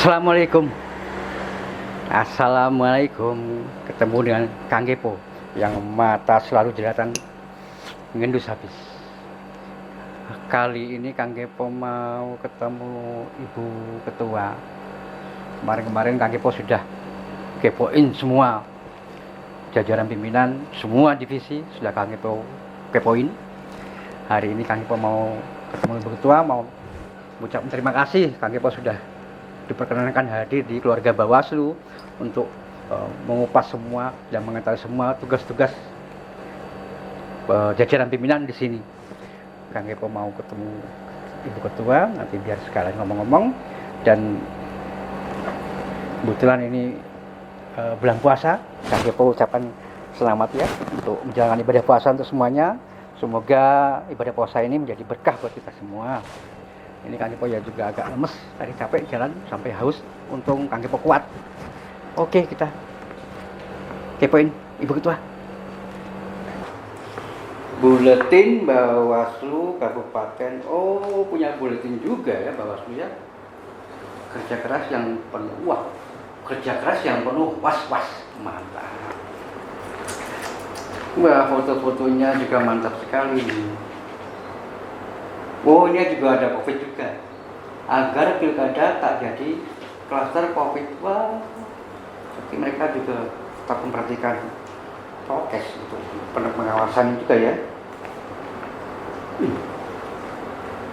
Assalamualaikum. Assalamualaikum. Ketemu dengan Kang Kepo yang mata selalu jelalatan ngendus habis. Kali ini Kang Kepo mau ketemu Ibu Ketua. Kemarin Kang Kepo sudah kepoin semua jajaran pimpinan, semua divisi sudah Kang Kepo kepoin. Hari ini Kang Kepo mau ketemu Ibu Ketua, mau mengucapkan terima kasih. Kang Kepo sudah diperkenankan hadir di keluarga Bawaslu untuk mengupas semua dan mengetahui semua tugas-tugas jajaran pimpinan di sini. Kang Kepo mau ketemu Ibu Ketua, nanti biar sekalian ngomong-ngomong. Dan kebetulan ini bulan puasa, Kang Kepo ucapkan selamat ya untuk menjalankan ibadah puasa untuk semuanya. Semoga ibadah puasa ini menjadi berkah buat kita semua. Ini Kang Kepo ya juga agak lemes, tadi capek jalan sampai haus. Untung Kang Kepo kuat. Oke, kita kepoin Ibu Ketua. Buletin Bawaslu Kabupaten. Oh, punya buletin juga ya Bawaslu ya. Kerja keras yang penuh kerja keras yang penuh was-was. Mantap. Wah, foto-fotonya juga mantap sekali. Oh, ini juga ada COVID juga. Agar pilkada tak jadi klaster COVID. Wah, jadi mereka juga tetap memperhatikan prokes untuk pengawasan juga ya.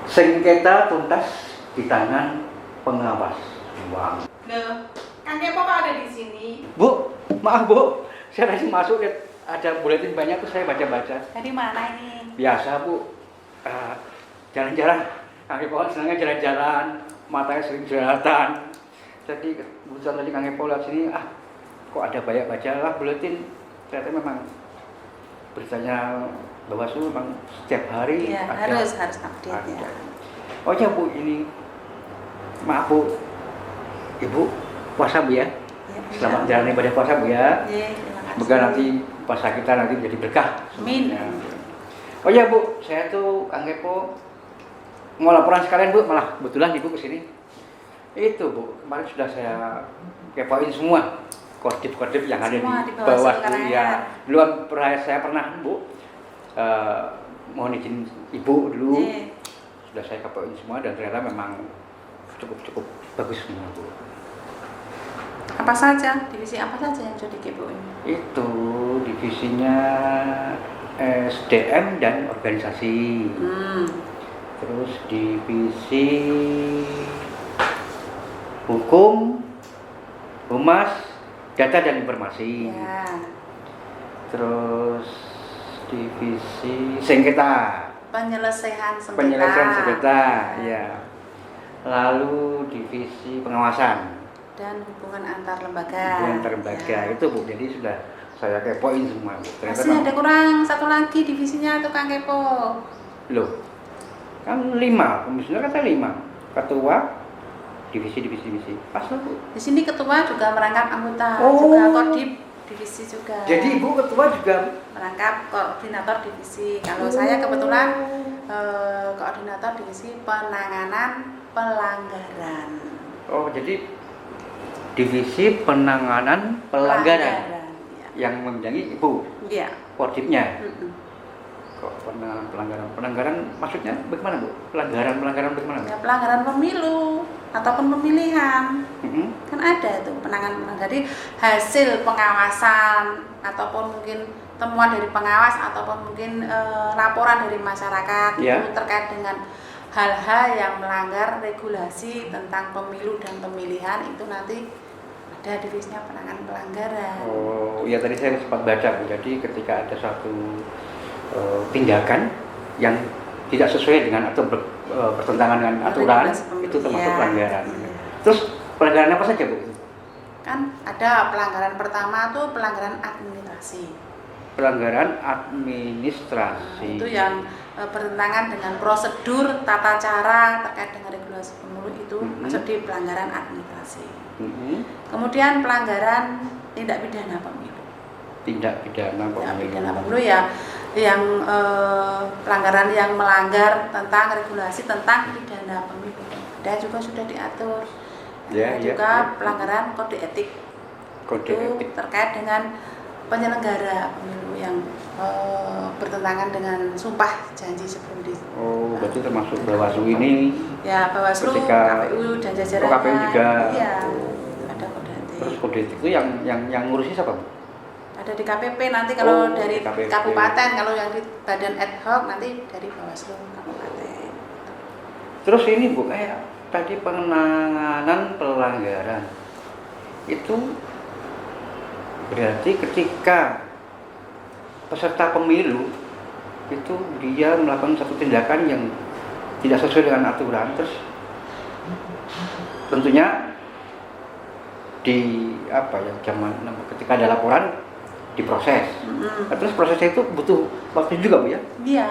Sengketa tuntas di tangan pengawas. Wow. Loh, Kang Kepo kok ada di sini? Bu, maaf Bu, saya tadi masuk lihat ada buletin banyak tuh saya baca-baca. Dari mana ini? Biasa Bu. Jalan-jalan, Kang Kepo senangnya jalan-jalan, matanya sering jelalatan. Jadi kebetulan tadi Kang Kepo lihat sini, kok ada banyak baca lah buletin. Ternyata memang beritanya Bawaslu memang setiap hari Ya, ada. harus update ya. Oh ya Bu, ini maaf Bu, Ibu puasa Bu ya. Selamat jalan ibadah puasa Bu ya. Terima kasih. Semoga nanti puasa kita nanti menjadi berkah. Amin. Oh ya Bu, saya tuh Kang Kepo mau laporan sekalian Bu, malah kebetulan Ibu kesini. Itu Bu, kemarin sudah saya kepoin semua kodip-kodip yang ada di Bawaslu ya. Dulu saya pernah Bu, mohon izin Ibu dulu. Sudah saya kepoin semua dan ternyata memang cukup bagus semua Bu. Apa saja? Divisi apa saja yang sudah dikepoin? Itu divisinya SDM dan organisasi. Terus divisi hukum, humas, data dan informasi. Ya. Terus divisi sengketa. Penyelesaian sengketa. Ya. Lalu divisi pengawasan Dan hubungan antar lembaga. Ya. Itu Bu, jadi sudah saya kepoin semua Bu. Ternyata masih ada kurang satu lagi divisinya tuh Kang Kepo. Loh, kan 5, komisioner kata 5, ketua divisi. Pas lah Bu. Di sini ketua juga merangkap anggota, Oh. juga kodim divisi juga. Jadi Ibu ketua juga merangkap koordinator divisi. Kalau saya kebetulan koordinator divisi penanganan pelanggaran. Oh, jadi divisi penanganan pelanggaran Ya. yang membidangi Ibu. Iya. Kodimnya. Kok penanganan pelanggaran maksudnya bagaimana Bu? Pelanggaran bagaimana? Ya, pelanggaran pemilu ataupun pemilihan. Mm-hmm. Kan ada tuh pelanggaran. Jadi hasil pengawasan ataupun mungkin temuan dari pengawas ataupun mungkin laporan dari masyarakat Yeah. itu terkait dengan hal-hal yang melanggar regulasi tentang pemilu dan pemilihan, itu nanti ada divisinya penanganan pelanggaran. Oh, ya tadi saya sempat baca Bu. Jadi ketika ada satu tindakan yang tidak sesuai dengan atau bertentangan dengan aturan, itu termasuk pelanggaran. Terus pelanggaran apa saja Bu? Kan ada pelanggaran pertama tuh pelanggaran administrasi. Pelanggaran administrasi. Itu yang bertentangan dengan prosedur tata cara terkait dengan regulasi pemilu, itu masuk di pelanggaran administrasi. Kemudian pelanggaran tindak pidana pemilu. Tindak pidana pemilu Ya, yang pelanggaran yang melanggar tentang regulasi tentang pidana pemilu. Ada juga sudah diatur. Ya, dan juga pelanggaran kode etik. Kode Itu etik. terkait dengan penyelenggara pemilu yang bertentangan dengan sumpah janji sebelum di Oh, berarti termasuk Bawaslu ini. ya Bawaslu, Ketika- KPU dan jajarannya. Oh, KPU juga. Iya, Oh. ada kode etik. Terus kode etik itu yang ngurusi siapa, Bu? Ada di KPP nanti kalau Oh, dari di KPP. kabupaten, kalau yang di badan ad hoc nanti dari Bawaslu kabupaten. Terus ini Bu, kayak tadi penanganan pelanggaran itu berarti ketika peserta pemilu itu dia melakukan satu tindakan yang tidak sesuai dengan aturan, terus tentunya di apa ya ketika ada laporan diproses. Nah, terus prosesnya itu butuh waktu juga, Bu ya? Iya,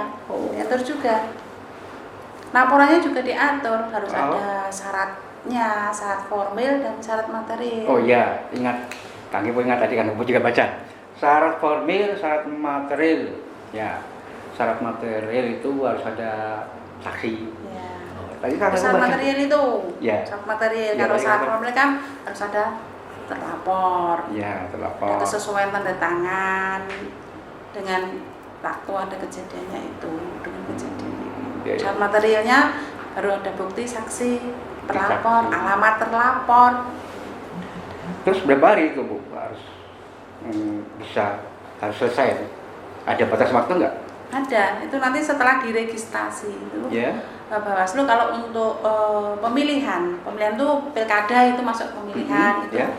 diatur juga. Laporannya juga diatur, harus Oh. ada syaratnya, syarat formil dan syarat material. Oh iya, ingat. Kang Ibu ingat tadi kan Ibu juga baca. Syarat formil, syarat material. Ya, syarat material itu harus ada saksi. Ya. Tadi kan Syarat material itu, Ya. syarat material. Ya, Kalau tadi syarat kan- formil kan harus ada terlapor, Ya, ada terlapor. kesesuaian tanda tangan dengan waktu ada kejadiannya itu, dengan kejadian. Ya, ya. Syarat materialnya baru ada bukti saksi, terlapor, Saksi. alamat terlapor. Terus berapa hari itu, Bu? Harus harus selesai. Ada batas waktu nggak? Ada, itu nanti setelah diregistrasi itu. Ya. Bawaslu kalau untuk pemilihan itu pilkada itu masuk pemilihan itu. Ya.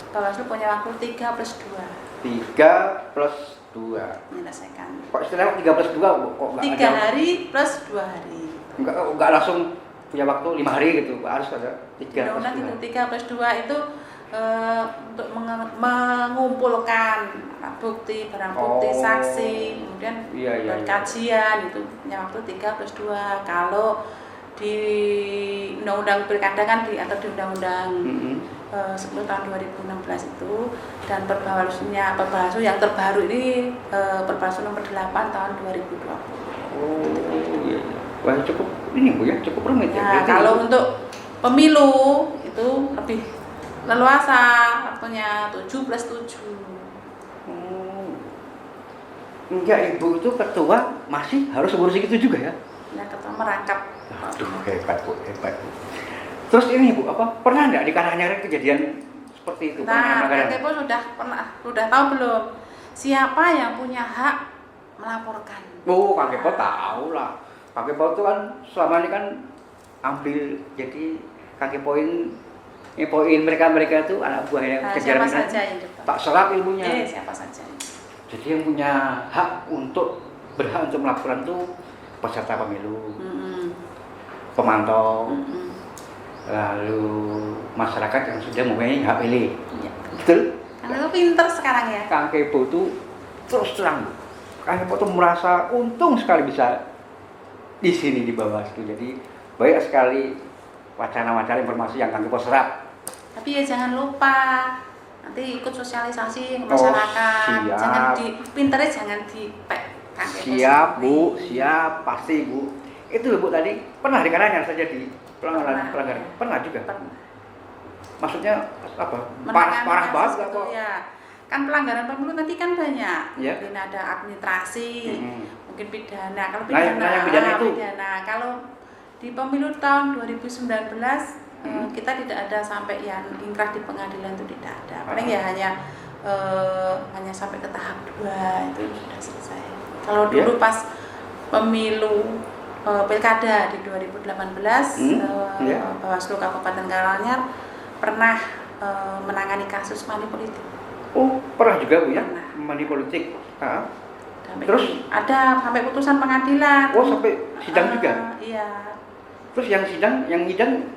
Bawaslu punya waktu 3+2 3+2. menyelesaikan. Kok istilahnya 3+2, Bu? Kok nggak 3 ada? hari plus 2 hari. Nggak langsung punya waktu 5 hari gitu, Pak. Harus ada 3+2. Undang-undang itu 3+2 itu untuk mengumpulkan bukti, barang bukti, Oh. saksi, kemudian Iya. kajian itu punya waktu 3+2. Kalau di undang-undang pilkada kan atau di undang-undang 10 tahun 2016 itu, dan Perbawaslu yang terbaru ini Perbawaslu nomor 8 tahun 2020. Oh iya. Wah, cukup ini, Bu ya, cukup rumit ya. Nah, Berarti- kalau untuk pemilu itu lebih leluasa, waktunya 7+7. Oh. Enggak, Ibu itu ketua masih harus ngurusin itu juga ya? Ya, ketua merangkap. Aduh, hebat Bu, hebat Bu. Terus ini Bu, apa pernah nggak di Karanganyar kejadian seperti itu? Nah, Pernah? Kepo sudah tahu belum siapa yang punya hak melaporkan? Oh, Kang Kepo tahu lah. Kang Kepo itu kan selama ini kan ambil, jadi Kang Kepoin ngepoin mereka itu anak buahnya Nah, kejar siapa minat. saja yang depan? Tak serap ilmunya. Siapa saja? Jadi yang punya hak untuk berhak untuk melaporkan itu peserta pemilu, pemantau, lalu masyarakat yang sudah mempunyai hak pilih. Ya. Betul? Karena itu pinter sekarang ya. Kang Kepo itu terus terang, Bu. Kang Kepo itu merasa untung sekali bisa di sini di Bawaslu. Jadi banyak sekali wacana-wacana informasi yang Kang Kepo serap. Tapi ya jangan lupa nanti ikut sosialisasi ke masyarakat. siap. Jangan pinternya jangan dipek. Siap Bu, siap pasti Bu. Itu loh Bu tadi pernah di Karanganyar saja di pelanggaran. Pernah juga. Pernah. Maksudnya apa? Menangani Parah kasus banget itu, apa? ya. Kan pelanggaran pemilu nanti kan banyak. Ya. Mungkin ada administrasi, mungkin pidana. Kalau Nah, yang pidana itu? pidana. Kalau di pemilu tahun 2019 kita tidak ada sampai yang ingkrah di pengadilan, itu tidak ada. Paling ya hanya sampai ke tahap 2 itu sudah selesai. Kalau dulu pas pemilu pilkada di 2018 Bawaslu Kabupaten Karanganyar pernah menangani kasus money politik. Oh, pernah juga Bu ya? Pernah. Money politik. Terus ada sampai putusan pengadilan. Oh, sampai sidang juga? Iya. Terus yang sidang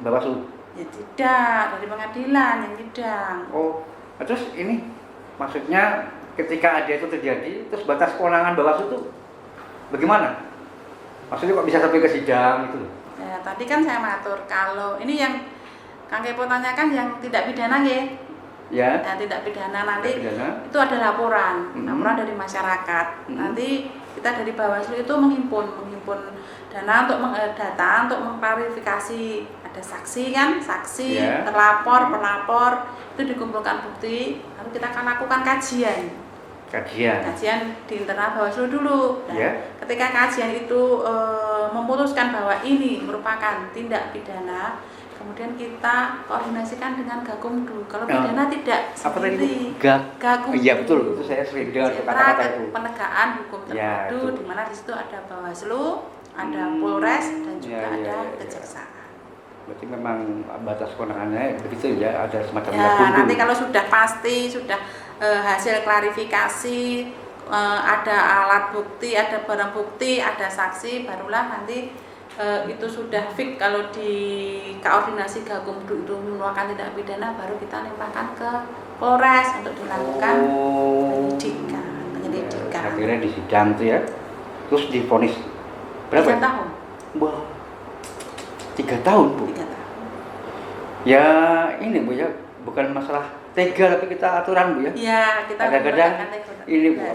Bawaslu? Ya tidak, dari pengadilan yang sidang. Oh, terus ini maksudnya ketika ada itu terjadi, terus batas kewenangan Bawaslu itu bagaimana? Maksudnya kok bisa sampai ke sidang gitu? Ya, tadi kan saya matur kalau ini yang Kang Kepo tanyakan yang tidak pidana ya. Ya. Yang tidak pidana nanti Tidak pidana. itu ada laporan dari masyarakat. Nanti kita dari Bawaslu itu menghimpun dana untuk data untuk mengklarifikasi, ada saksi kan, terlapor, pelapor, itu dikumpulkan bukti, lalu kita akan lakukan kajian di internal Bawaslu dulu. Ketika kajian itu memutuskan bahwa ini merupakan tindak pidana, kemudian kita koordinasikan dengan Gakumdu. Kalau pidana tidak sendiri. Gakumdu. Iya betul, itu saya sering dengar kata-kata itu. Penegakan hukum terpadu, di mana di situ ada Bawaslu, ada Polres, dan juga ada Kejaksaan. Berarti memang batas kewenangannya begitu ya, ada semacam Gakumdu. Nanti kalau sudah pasti, sudah hasil klarifikasi, ada alat bukti, ada barang bukti, ada saksi, barulah nanti itu sudah fix. Kalau di koordinasi Gakumdu itu merupakan tindak pidana, baru kita limpahkan ke Polres untuk dilakukan penyelidikan. Akhirnya di sidang tuh ya, terus divonis berapa? 3 tahun. Wah, 3 tahun Bu. 3 tahun. Ya ini Bu ya, bukan masalah tega tapi kita aturan Bu ya. Iya, kita kadang-kadang ini Bu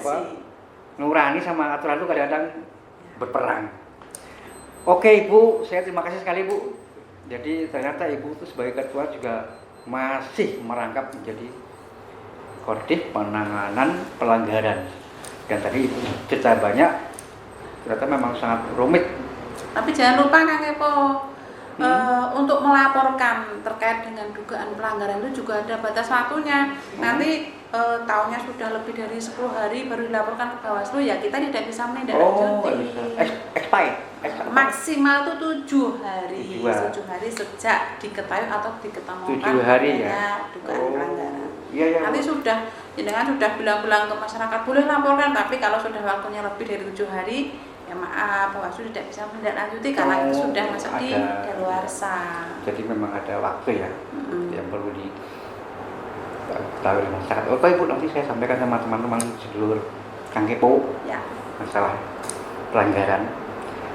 nurani sama aturan itu kadang-kadang berperang. Oke Ibu, saya terima kasih sekali Bu. Jadi ternyata Ibu itu sebagai ketua juga masih merangkap menjadi Koordif Penanganan Pelanggaran. Dan tadi Ibu cerita banyak, ternyata memang sangat rumit. Tapi jangan lupa Kang Kepo, untuk melaporkan terkait dengan dugaan pelanggaran itu juga ada batas waktunya. Nanti tahunnya sudah lebih dari 10 hari baru dilaporkan ke Bawaslu, ya kita tidak bisa menindaklanjuti. Maksimal itu 7 hari. 7 hari sejak diketahui atau diketemukan 7 hari ya dugaan pelanggaran. Iya. Nanti sudah bilang-bilang ke masyarakat boleh laporkan, tapi kalau sudah waktunya lebih dari 7 hari, ya maaf, Bawaslu tidak bisa menindaklanjuti karena itu sudah masuk di daluarsa. Jadi memang ada waktu ya yang perlu diketahui masyarakat. Oke Ibu, nanti saya sampaikan sama teman-teman sedulur Kang Kepo masalah pelanggaran.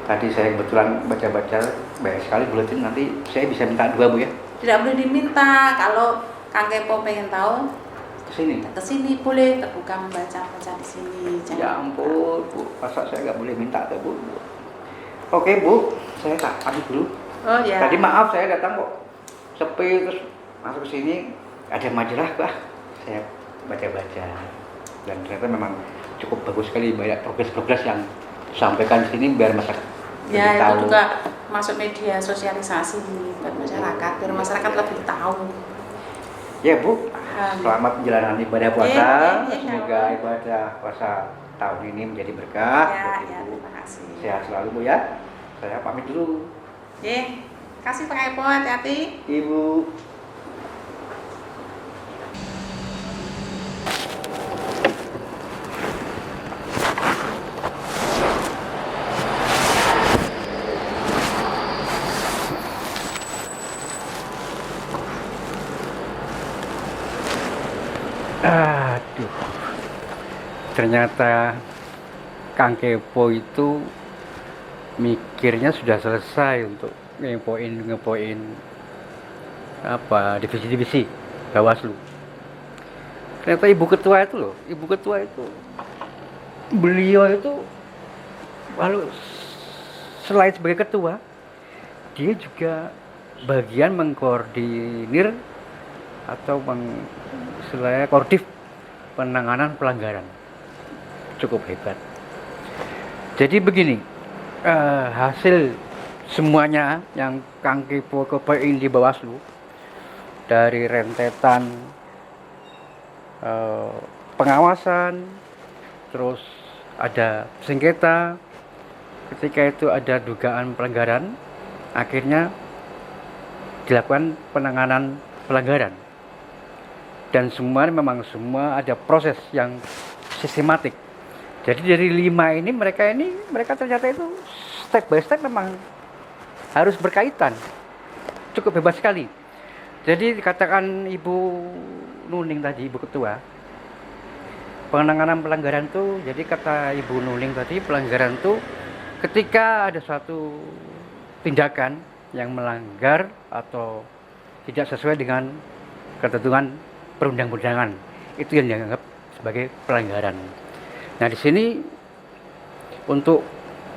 Tadi saya kebetulan baca-baca banyak sekali buletin, nanti saya bisa minta 2 Bu ya? Tidak boleh diminta, kalau Kang Kepo pengen tahu kesini boleh, terbuka membaca di sini. Ya ampun Bu, masa saya nggak boleh minta ke Bu? Oke Bu, saya tak pamit dulu. Oh ya. Tadi maaf saya datang kok sepi, terus masuk ke sini ada majalah saya baca-baca dan ternyata memang cukup bagus sekali, banyak progres-progres yang disampaikan di sini biar masyarakat lebih tahu. Itu juga masuk media sosialisasi buat masyarakat, biar masyarakat lebih tahu. Ya Bu, selamat menjalankan ibadah puasa. Semoga ibadah puasa tahun ini menjadi berkah. Ya, terima kasih. Sehat selalu Bu ya. Saya pamit dulu. Kasih Pak Kepo, hati-hati. Ibu. Aduh, ternyata Kang Kepo itu mikirnya sudah selesai untuk ngepoin apa divisi-divisi Bawaslu. Ternyata Ibu Ketua itu beliau itu lalu selain sebagai ketua, dia juga bagian mengkoordinir atau istilahnya Koordif Penanganan Pelanggaran. Cukup hebat. Jadi begini, hasil semuanya yang Kang Kepo kepoin di Bawaslu, dari rentetan pengawasan, terus ada sengketa, ketika itu ada dugaan pelanggaran, akhirnya dilakukan penanganan pelanggaran. Dan semua ada proses yang sistematik. Jadi dari 5 ini mereka ternyata itu step by step memang harus berkaitan. Cukup hebat sekali. Jadi dikatakan Ibu Nuning tadi, Ibu Ketua, penanganan pelanggaran itu, jadi kata Ibu Nuning tadi, pelanggaran itu ketika ada suatu tindakan yang melanggar atau tidak sesuai dengan ketentuan perundang-undangan, itu yang dianggap sebagai pelanggaran. Nah di sini Untuk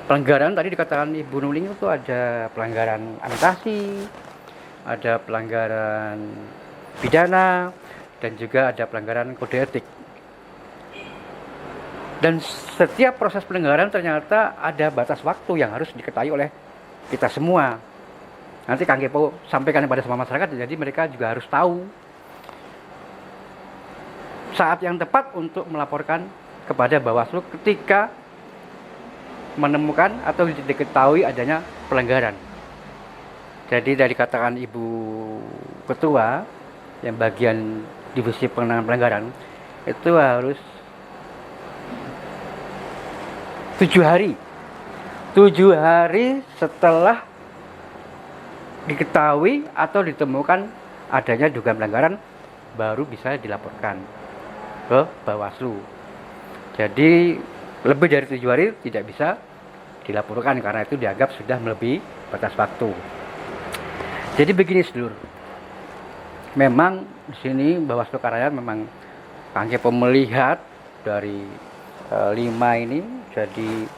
pelanggaran tadi dikatakan Ibu Nuling itu ada pelanggaran anotasi, ada pelanggaran pidana, dan juga ada pelanggaran kode etik. Dan setiap proses pelanggaran ternyata ada batas waktu yang harus diketahui oleh kita semua. Nanti Kang Kepo sampaikan kepada semua masyarakat, jadi mereka juga harus tahu saat yang tepat untuk melaporkan kepada Bawaslu ketika menemukan atau diketahui adanya pelanggaran. Jadi dari katakan Ibu Ketua yang bagian divisi penanganan pelanggaran itu harus 7 hari setelah diketahui atau ditemukan adanya dugaan pelanggaran baru bisa dilaporkan ke Bawaslu. Jadi lebih dari 7 hari tidak bisa dilaporkan karena itu dianggap sudah melebihi batas waktu. Jadi begini sedulur, memang di sini Bawaslu Karayan memang Kang Kepo melihat dari 5 ini jadi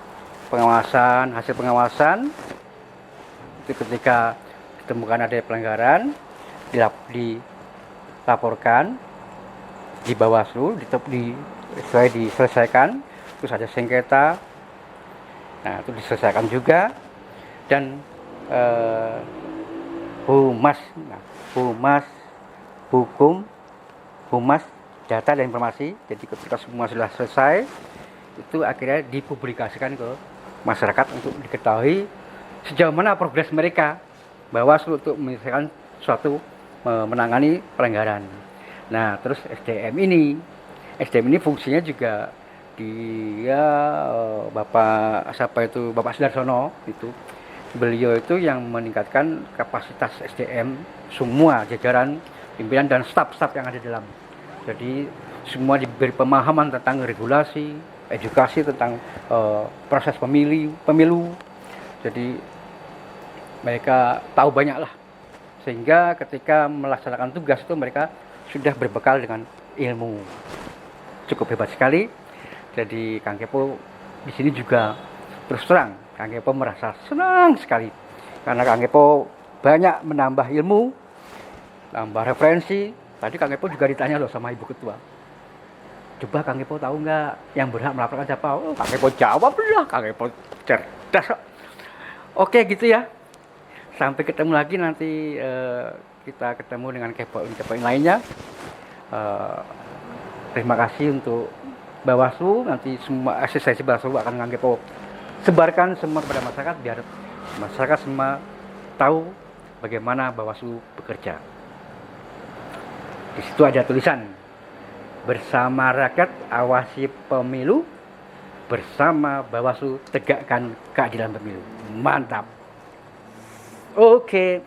pengawasan, hasil pengawasan itu ketika ditemukan ada pelanggaran dilaporkan di Bawaslu, diselesaikan, terus ada sengketa, nah itu diselesaikan juga, dan Humas data dan informasi. Jadi ketika semua sudah selesai, itu akhirnya dipublikasikan ke masyarakat untuk diketahui sejauh mana progres mereka Bawaslu untuk menyelesaikan suatu menangani pelanggaran. Nah, terus SDM ini fungsinya juga Bapak Sudarsono itu, beliau itu yang meningkatkan kapasitas SDM semua jajaran pimpinan dan staf-staf yang ada di dalam. Jadi semua diberi pemahaman tentang regulasi, edukasi tentang proses pemilu. Jadi mereka tahu banyak lah, sehingga ketika melaksanakan tugas itu mereka sudah berbekal dengan ilmu. Cukup hebat sekali. Jadi Kang Kepo di sini juga terus terang Kang Kepo merasa senang sekali karena Kang Kepo banyak menambah ilmu, tambah referensi. Tadi Kang Kepo juga ditanya loh sama Ibu Ketua, coba Kang Kepo tahu nggak yang berhak melaporkan siapa? Oh, Kang Kepo jawab lah, Kang Kepo cerdas. Oke gitu ya. Sampai ketemu lagi nanti kita ketemu dengan kepoin lainnya. Terima kasih untuk Bawaslu. Nanti semua asistensi Bawaslu akan Kang Kepo sebarkan semua kepada masyarakat biar masyarakat semua tahu bagaimana Bawaslu bekerja. Di situ ada tulisan, bersama rakyat awasi pemilu, bersama Bawaslu tegakkan keadilan pemilu. Mantap. Oke.